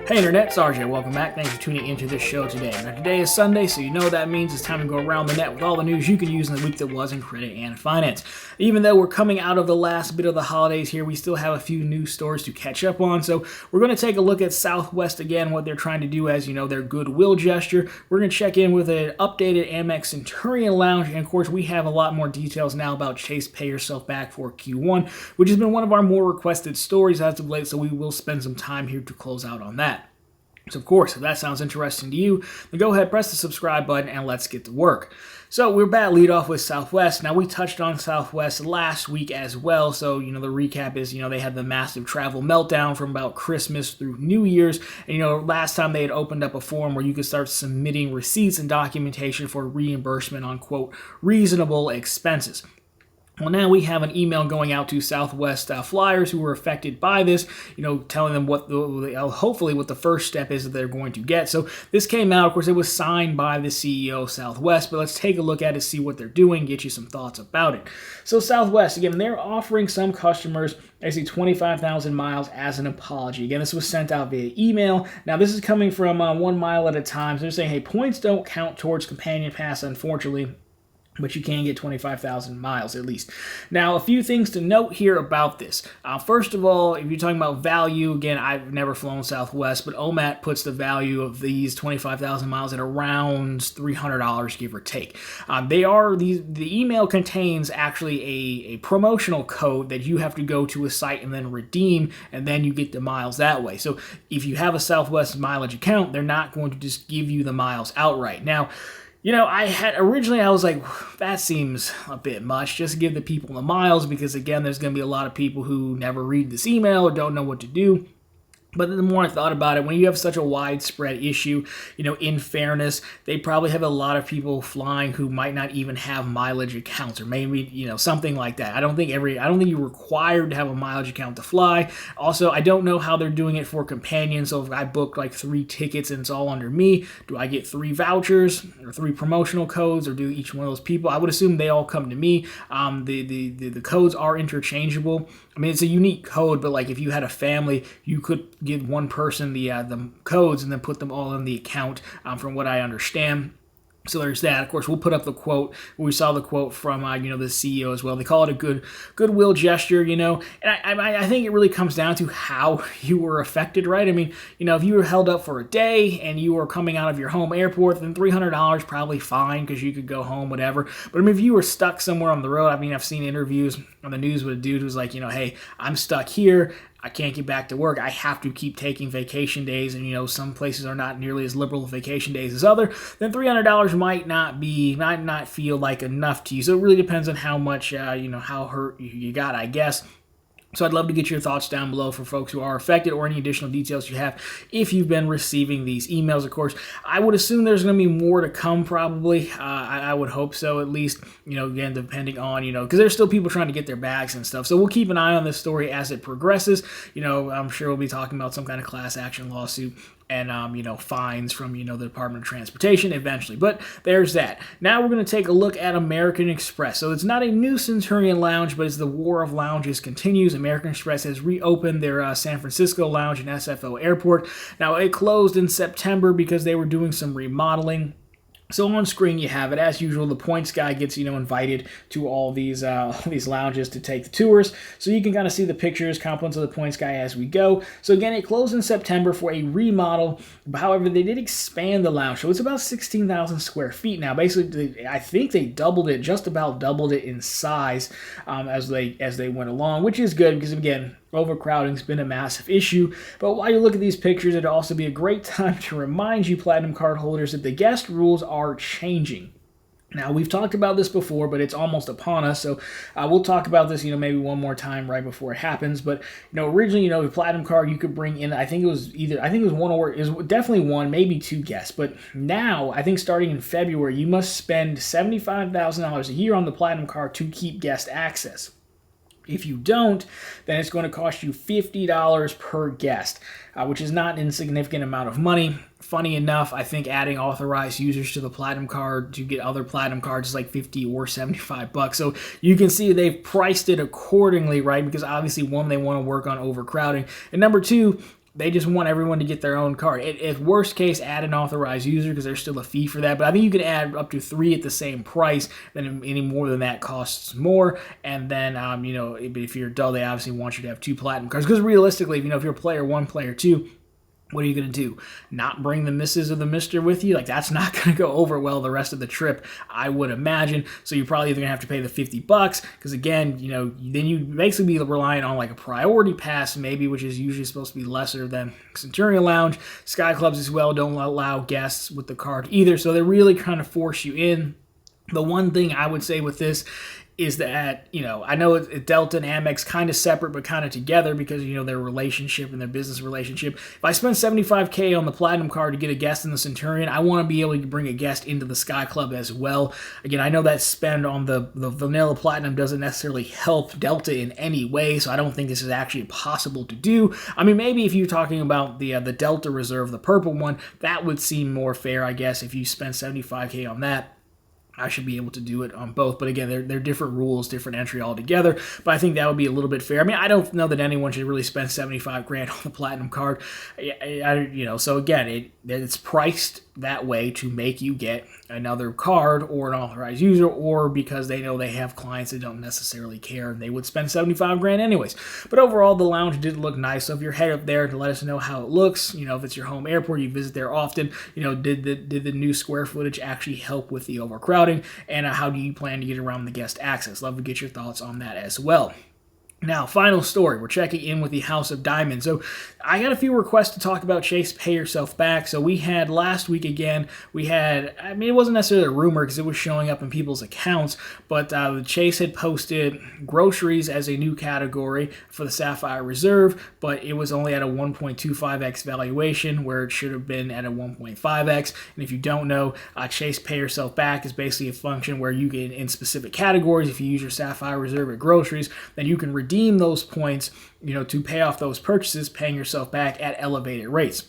Hey Internet, it's RJ. Welcome back. Thanks for tuning into this show today. Now today is Sunday, so you know what that means. It's time to go around the net with all the news you can use in the week that was in credit and finance. Even though we're coming out of the last bit of the holidays here, we still have a few news stories to catch up on. So we're going to take a look at Southwest again, what they're trying to do as, their goodwill gesture. We're going to check in with an updated Amex Centurion lounge, and of course we have a lot more details now about Chase Pay Yourself Back for Q1, which has been one of our more requested stories as of late, so we will spend some time here to close out on that. So of course, if that sounds interesting to you, then go ahead, press the subscribe button, and let's get to work. So we're back lead off with Southwest. Now we touched on Southwest last week as well. So, the recap is, they had the massive travel meltdown from about Christmas through New Year's. And, last time they had opened up a form where you could start submitting receipts and documentation for reimbursement on, quote, reasonable expenses. Well, now we have an email going out to Southwest flyers who were affected by this, telling them hopefully what the first step is that they're going to get. So this came out, of course, it was signed by the CEO of Southwest, but let's take a look at it, see what they're doing, get you some thoughts about it. So Southwest, again, they're offering some customers, 25,000 miles as an apology. Again, this was sent out via email. Now, this is coming from 1 mile at a time. So they're saying, hey, points don't count towards Companion Pass, unfortunately, but you can get 25,000 miles at least. Now, a few things to note here about this. First of all, if you're talking about value, again, I've never flown Southwest, but OMAT puts the value of these 25,000 miles at around $300, give or take. The email contains actually a promotional code that you have to go to a site and then redeem, and then you get the miles that way. So if you have a Southwest mileage account, they're not going to just give you the miles outright. Now, I was like, that seems a bit much. Just give the people the miles because, again, there's going to be a lot of people who never read this email or don't know what to do. But the more I thought about it, when you have such a widespread issue, in fairness, they probably have a lot of people flying who might not even have mileage accounts, or maybe, something like that. I don't think you're required to have a mileage account to fly. Also, I don't know how they're doing it for companions. So if I book like 3 tickets and it's all under me, do I get 3 vouchers or 3 promotional codes, or do each one of those people? I would assume they all come to me. The codes are interchangeable. I mean, it's a unique code, but like if you had a family, you could give one person the codes and then put them all in the account, from what I understand. So there's that. Of course, we'll put up the quote. We saw the quote from, the CEO as well. They call it a goodwill gesture, and I think it really comes down to how you were affected, right? I mean, if you were held up for a day and you were coming out of your home airport, then $300 probably fine because you could go home, whatever. But I mean, if you were stuck somewhere on the road, I've seen interviews on the news with a dude who's like, hey, I'm stuck here. I can't get back to work. I have to keep taking vacation days, and some places are not nearly as liberal with vacation days as other. Then $300 might not feel like enough to you. So it really depends on how much how hurt you got, I guess. So I'd love to get your thoughts down below for folks who are affected, or any additional details you have if you've been receiving these emails. Of course, I would assume there's going to be more to come probably. I would hope so, at least, again, depending on, because there's still people trying to get their bags and stuff. So we'll keep an eye on this story as it progresses. I'm sure we'll be talking about some kind of class action lawsuit and, fines from, the Department of Transportation eventually. But there's that. Now we're going to take a look at American Express. So it's not a new Centurion lounge, but as the war of lounges continues, American Express has reopened their San Francisco lounge in SFO Airport. Now, it closed in September because they were doing some remodeling. So on screen you have it. As usual, the points guy gets, invited to all these lounges to take the tours. So you can kind of see the pictures, compliments of the points guy as we go. So again, it closed in September for a remodel. However, they did expand the lounge. So it's about 16,000 square feet now. Basically, I think they just about doubled it in size as they went along, which is good because, again, overcrowding's been a massive issue. But while you look at these pictures, it'd also be a great time to remind you Platinum card holders that the guest rules are changing. Now, we've talked about this before, but it's almost upon us, so we'll talk about this, maybe one more time right before it happens. But, originally, the Platinum card, you could bring in, I think it was one, or it was definitely one, maybe 2 guests. But now, I think starting in February, you must spend $75,000 a year on the Platinum card to keep guest access. If you don't, then it's going to cost you $50 per guest, which is not an insignificant amount of money. Funny enough, I think adding authorized users to the Platinum card to get other Platinum cards is like $50 or $75. So you can see they've priced it accordingly, right? Because obviously, one, they want to work on overcrowding, and number two, They just want everyone to get their own card. If worst case, add an authorized user because there's still a fee for that. But I think you can add up to 3 at the same price. Then any more than that costs more. And then, if you're dull, they obviously want you to have 2 platinum cards. Because realistically, if you're player 1, player 2, what are you going to do? Not bring the missus or the mister with you? Like, that's not going to go over well the rest of the trip, I would imagine. So you're probably either going to have to pay the $50 because, again, then you basically be relying on like a priority pass maybe, which is usually supposed to be lesser than Centurion Lounge. Sky Clubs as well don't allow guests with the card either. So they really kind of force you in. The one thing I would say with this is that, I know Delta and Amex kind of separate but kind of together because, their relationship and their business relationship. If I spend $75K on the Platinum card to get a guest in the Centurion, I want to be able to bring a guest into the Sky Club as well. Again, I know that spend on the vanilla Platinum doesn't necessarily help Delta in any way, so I don't think this is actually possible to do. I mean, maybe if you're talking about the Delta Reserve, the purple one, that would seem more fair, I guess, if you spend $75K on that. I should be able to do it on both. But again, they're different rules, different entry altogether. But I think that would be a little bit fair. I mean, I don't know that anyone should really spend $75,000 on the Platinum card. So again, it's priced that way to make you get another card or an authorized user, or because they know they have clients that don't necessarily care and they would spend $75,000 anyways. But overall, the lounge did look nice. So if you're head up there to let us know how it looks, if it's your home airport, you visit there often, did the new square footage actually help with the overcrowding, and how do you plan to get around the guest access? Love to get your thoughts on that as well. Now, final story. We're checking in with the House of Diamond. So I got a few requests to talk about Chase Pay Yourself Back. So we had last week again, it wasn't necessarily a rumor because it was showing up in people's accounts, but Chase had posted groceries as a new category for the Sapphire Reserve, but it was only at a 1.25x valuation where it should have been at a 1.5x. And if you don't know, Chase Pay Yourself Back is basically a function where you get in specific categories. If you use your Sapphire Reserve at groceries, then you can redeem those points, to pay off those purchases, paying yourself back at elevated rates.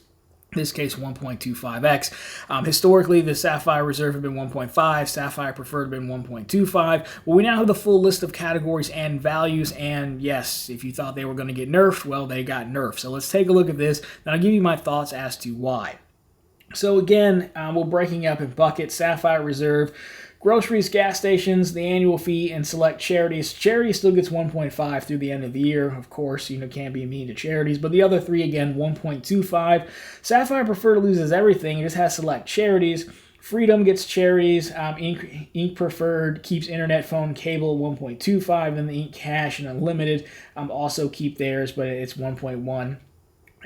In this case, 1.25x. Historically, the Sapphire Reserve had been 1.5, Sapphire Preferred had been 1.25. Well, we now have the full list of categories and values, and yes, if you thought they were going to get nerfed, well, they got nerfed. So let's take a look at this, and I'll give you my thoughts as to why. So again, we're breaking up in buckets. Sapphire Reserve, groceries, gas stations, the annual fee, and select charities. Charity still gets 1.5 through the end of the year. Of course, can't be mean to charities. But the other three, again, 1.25. Sapphire Preferred loses everything. It just has select charities. Freedom gets charities. Ink Preferred keeps internet, phone, cable, 1.25. And the Ink Cash and Unlimited also keep theirs, but it's 1.1.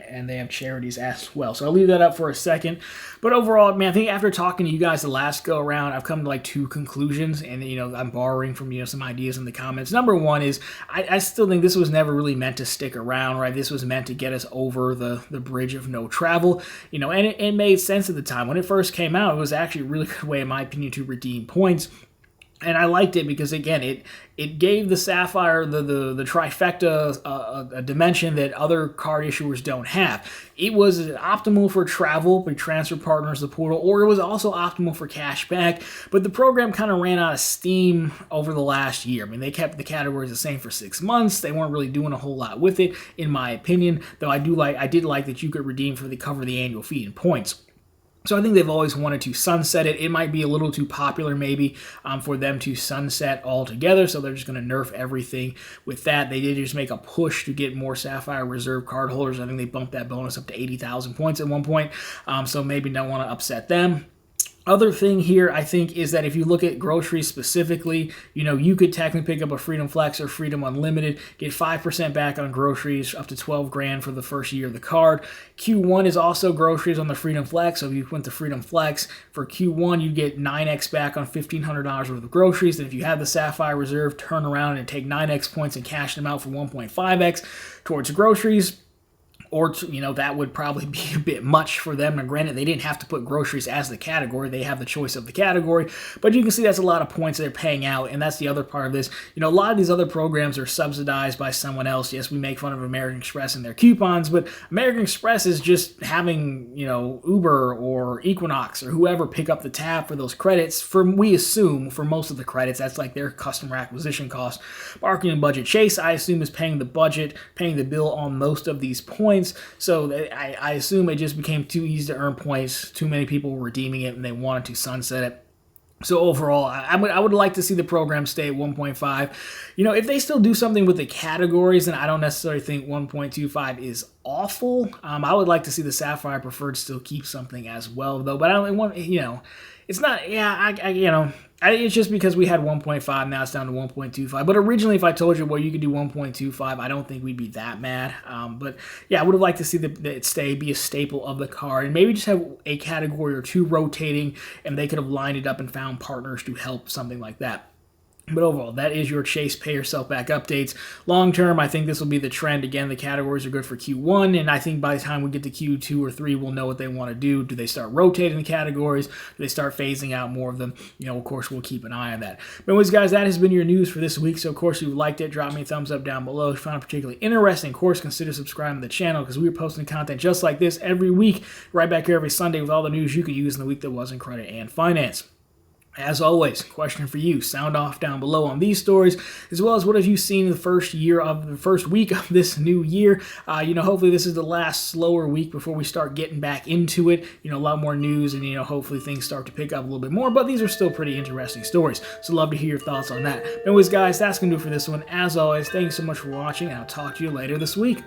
And they have charities as well. So I'll leave that up for a second. But overall, man, I think after talking to you guys the last go around, I've come to like 2 conclusions, and I'm borrowing from some ideas in the comments. Number one is I still think this was never really meant to stick around, right? This was meant to get us over the bridge of no travel, and it made sense at the time when it first came out. It was actually a really good way, in my opinion, to redeem points. And I liked it because, again, it gave the Sapphire, the trifecta, a dimension that other card issuers don't have. It was optimal for travel, for transfer partners, the portal, or it was also optimal for cash back. But the program kind of ran out of steam over the last year. I mean, they kept the categories the same for 6 months. They weren't really doing a whole lot with it, in my opinion. Though I did like that you could redeem for cover the annual fee and points. So I think they've always wanted to sunset it. It might be a little too popular maybe for them to sunset altogether, so they're just going to nerf everything with that. They did just make a push to get more Sapphire Reserve card holders. I think they bumped that bonus up to 80,000 points at one point, so maybe don't want to upset them. Other thing here, I think, is that if you look at groceries specifically, you could technically pick up a Freedom Flex or Freedom Unlimited, get 5% back on groceries, up to $12,000 for the first year of the card. Q1 is also groceries on the Freedom Flex, so if you went to Freedom Flex, for Q1, you get 9x back on $1,500 worth of groceries. And if you have the Sapphire Reserve, turn around and take 9x points and cash them out for 1.5x towards groceries. Or, that would probably be a bit much for them. Now, granted, they didn't have to put groceries as the category. They have the choice of the category. But you can see that's a lot of points they're paying out, and that's the other part of this. A lot of these other programs are subsidized by someone else. Yes, we make fun of American Express and their coupons, but American Express is just having, Uber or Equinox or whoever pick up the tab for those credits. We assume, for most of the credits, that's like their customer acquisition cost. Marketing budget. Chase, I assume, is paying the bill on most of these points. points, so I assume it just became too easy to earn points. Too many people were redeeming it, and they wanted to sunset it. So overall, I would like to see the program stay at 1.5. If they still do something with the categories, then I don't necessarily think 1.25 is awful. I would like to see the Sapphire Preferred still keep something as well, though. But I don't want, it's not, it's just because we had 1.5, now it's down to 1.25. But originally, if I told you, well, you could do 1.25, I don't think we'd be that mad. But yeah, I would have liked to see it be a staple of the card, and maybe just have a category or two rotating, and they could have lined it up and found partners to help something like that. But overall, that is your Chase Pay Yourself Back updates. Long term, I think this will be the trend. Again, the categories are good for Q1, and I think by the time we get to Q2 or 3, we'll know what they want to do. Do they start rotating the categories? Do they start phasing out more of them? Of course, we'll keep an eye on that. But anyways, guys, that has been your news for this week. So, of course, if you liked it, drop me a thumbs up down below. If you found it particularly interesting, of course, consider subscribing to the channel because we're posting content just like this every week, right back here every Sunday with all the news you could use in the week that was in credit and finance. As always, question for you. Sound off down below on these stories, as well as what have you seen in the first week of this new year. Hopefully this is the last slower week before we start getting back into it. A lot more news, and hopefully things start to pick up a little bit more. But these are still pretty interesting stories, so love to hear your thoughts on that. Anyways, guys, that's gonna do it for this one. As always, thank you so much for watching, and I'll talk to you later this week.